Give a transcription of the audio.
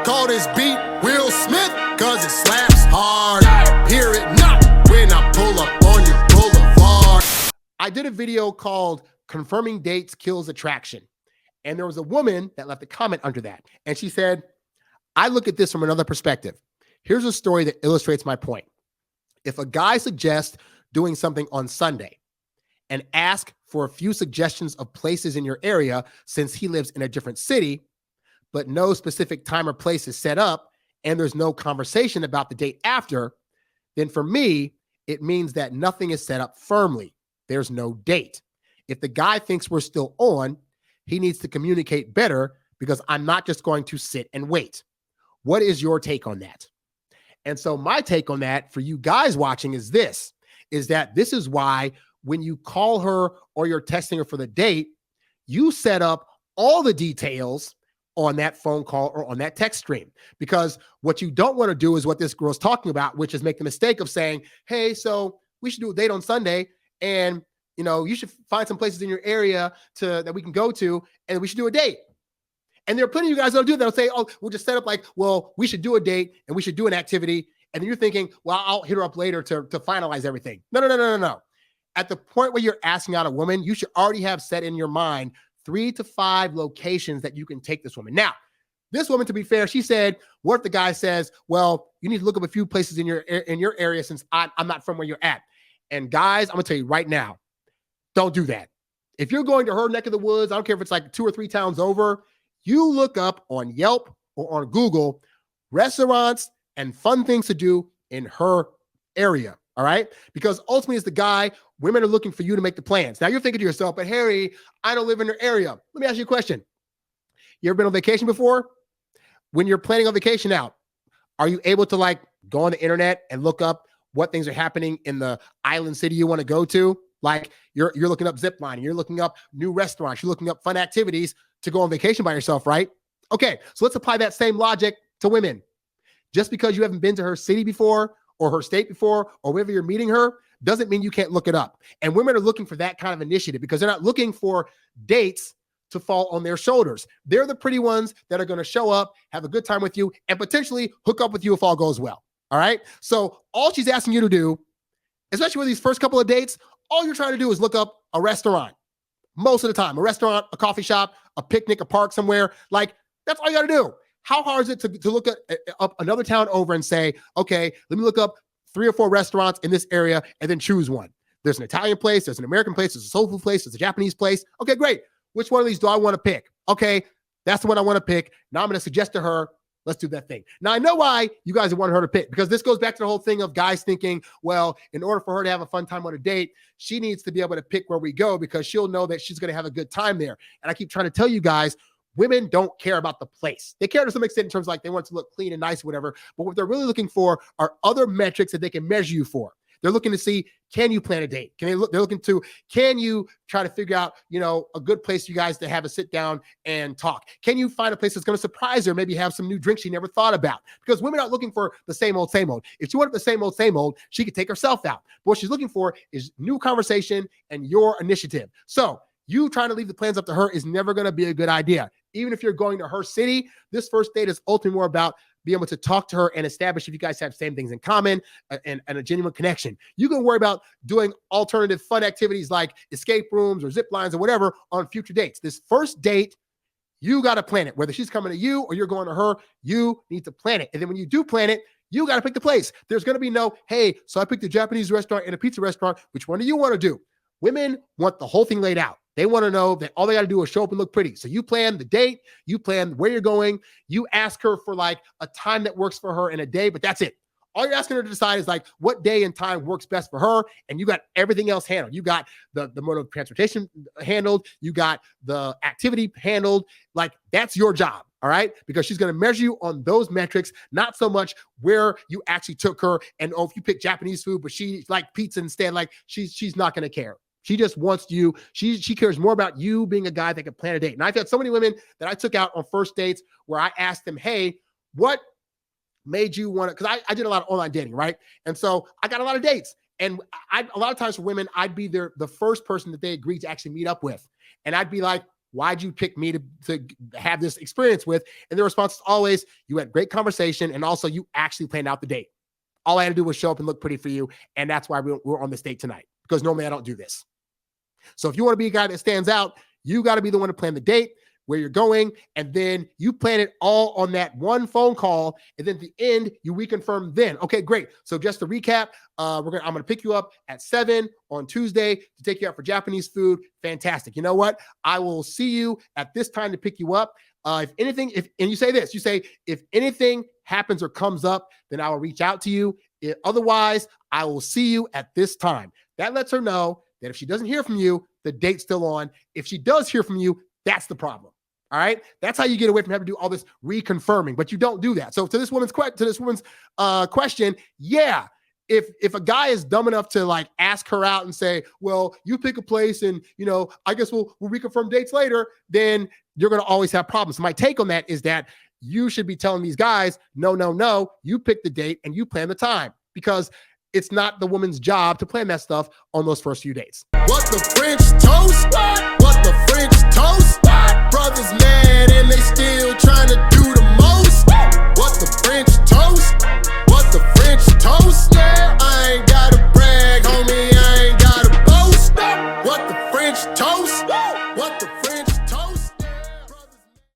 Call this beat Will Smith, cause it slaps hard. Hear it not when I pull up on your boulevard. I did a video called Confirming Dates Kills Attraction. And there was a woman that left a comment under that. And she said, I look at this from another perspective. Here's a story that illustrates my point. If a guy suggests doing something on Sunday and ask for a few suggestions of places in your area since he lives in a different city, but no specific time or place is set up and there's no conversation about the date after, then for me, it means that nothing is set up firmly. There's no date. If the guy thinks we're still on, he needs to communicate better because I'm not just going to sit and wait. What is your take on that? And so my take on that for you guys watching is this, is that this is why when you call her or you're texting her for the date, you set up all the details on that phone call or on that text stream. Because what you don't want to do is what this girl's talking about, which is make the mistake of saying, hey, so we should do a date on Sunday and you know, you should find some places in your area that we can go to and we should do a date. And there are plenty of you guys that'll do that. They'll say, oh, we'll just set up like, well, we should do a date and we should do an activity. And then you're thinking, well, I'll hit her up later to finalize everything. No. At the point where you're asking out a woman, you should already have set in your mind 3 to 5 locations that you can take this woman. Now, this woman, to be fair, she said, what if the guy says, well, you need to look up a few places in your area since I'm not from where you're at. And guys, I'm gonna tell you right now, don't do that. If you're going to her neck of the woods, I don't care if it's like 2 or 3 towns over, you look up on Yelp or on Google restaurants and fun things to do in her area. All right. Because ultimately, as the guy, women are looking for you to make the plans. Now you're thinking to yourself, but Harry, I don't live in her area. Let me ask you a question. You ever been on vacation before? When you're planning a vacation out, are you able to like go on the internet and look up what things are happening in the island city you want to go to? Like you're looking up zip lining, you're looking up new restaurants, you're looking up fun activities to go on vacation by yourself, right? Okay, so let's apply that same logic to women. Just because you haven't been to her city before or her state before or wherever you're meeting her doesn't mean you can't look it up. And women are looking for that kind of initiative because they're not looking for dates to fall on their shoulders. They're the pretty ones that are going to show up, have a good time with you, and potentially hook up with you if all goes well. All right? So all she's asking you to do, especially with these first couple of dates, all you're trying to do is look up a restaurant. Most of the time, a restaurant, a coffee shop, a picnic, a park somewhere. Like, that's all you got to do. How hard is it to look up another town over and say, okay, let me look up 3 or 4 restaurants in this area and then choose one. There's an Italian place, there's an American place, there's a soul food place, there's a Japanese place. Okay, great. Which one of these do I want to pick? Okay, that's the one I want to pick. Now I'm going to suggest to her, let's do that thing. Now, I know why you guys want her to pick, because this goes back to the whole thing of guys thinking, well, in order for her to have a fun time on a date, she needs to be able to pick where we go because she'll know that she's going to have a good time there. And I keep trying to tell you guys, women don't care about the place. They care to some extent in terms of like they want to look clean and nice or whatever. But what they're really looking for are other metrics that they can measure you for. They're looking to see, can you plan a date? They're looking to, can you try to figure out, a good place for you guys to have a sit down and talk? Can you find a place that's going to surprise her, maybe have some new drinks she never thought about? Because women aren't looking for the same old, same old. If she wanted the same old, she could take herself out. But what she's looking for is new conversation and your initiative. So you trying to leave the plans up to her is never going to be a good idea. Even if you're going to her city, this first date is ultimately more about being able to talk to her and establish if you guys have same things in common and a genuine connection. You can worry about doing alternative fun activities like escape rooms or zip lines or whatever on future dates. This first date, you got to plan it. Whether she's coming to you or you're going to her, you need to plan it. And then when you do plan it, you got to pick the place. There's going to be no, hey, so I picked a Japanese restaurant and a pizza restaurant. Which one do you want to do? Women want the whole thing laid out. They want to know that all they got to do is show up and look pretty. So you plan the date, you plan where you're going, you ask her for like a time that works for her in a day, but that's it. All you're asking her to decide is like what day and time works best for her, and you got everything else handled. You got the mode of transportation handled, you got the activity handled. Like that's your job, all right? Because she's going to measure you on those metrics, not so much where you actually took her and if you pick Japanese food, but she like pizza instead, like she's not going to care. She just wants you. She cares more about you being a guy that can plan a date. And I've had so many women that I took out on first dates where I asked them, hey, what made you want to, because I did a lot of online dating, right? And so I got a lot of dates. And a lot of times for women, I'd be the first person that they agreed to actually meet up with. And I'd be like, why'd you pick me to have this experience with? And the response is always, you had great conversation, and also you actually planned out the date. All I had to do was show up and look pretty for you, and that's why we're on this date tonight, because normally I don't do this. So if you want to be a guy that stands out, you got to be the one to plan the date, where you're going, and then you plan it all on that one phone call, and then at the end, you reconfirm then. Okay, great. So just to recap, I'm going to pick you up at 7 on Tuesday to take you out for Japanese food. Fantastic. You know what? I will see you at this time to pick you up. If anything, and you say this, you say, if anything happens or comes up, then I will reach out to you. Otherwise, I will see you at this time. That lets her know that if she doesn't hear from you, the date's still on. If she does hear from you, that's the problem. All right. That's how you get away from having to do all this reconfirming, but you don't do that. So to this woman's question, yeah, if a guy is dumb enough to like ask her out and say, well, you pick a place and, you know, I guess we'll reconfirm dates later, then you're going to always have problems. So my take on that is that you should be telling these guys, no, you pick the date and you plan the time, because it's not the woman's job to plan that stuff on those first few dates. What the French toast? What the French toast? Brothers mad and they still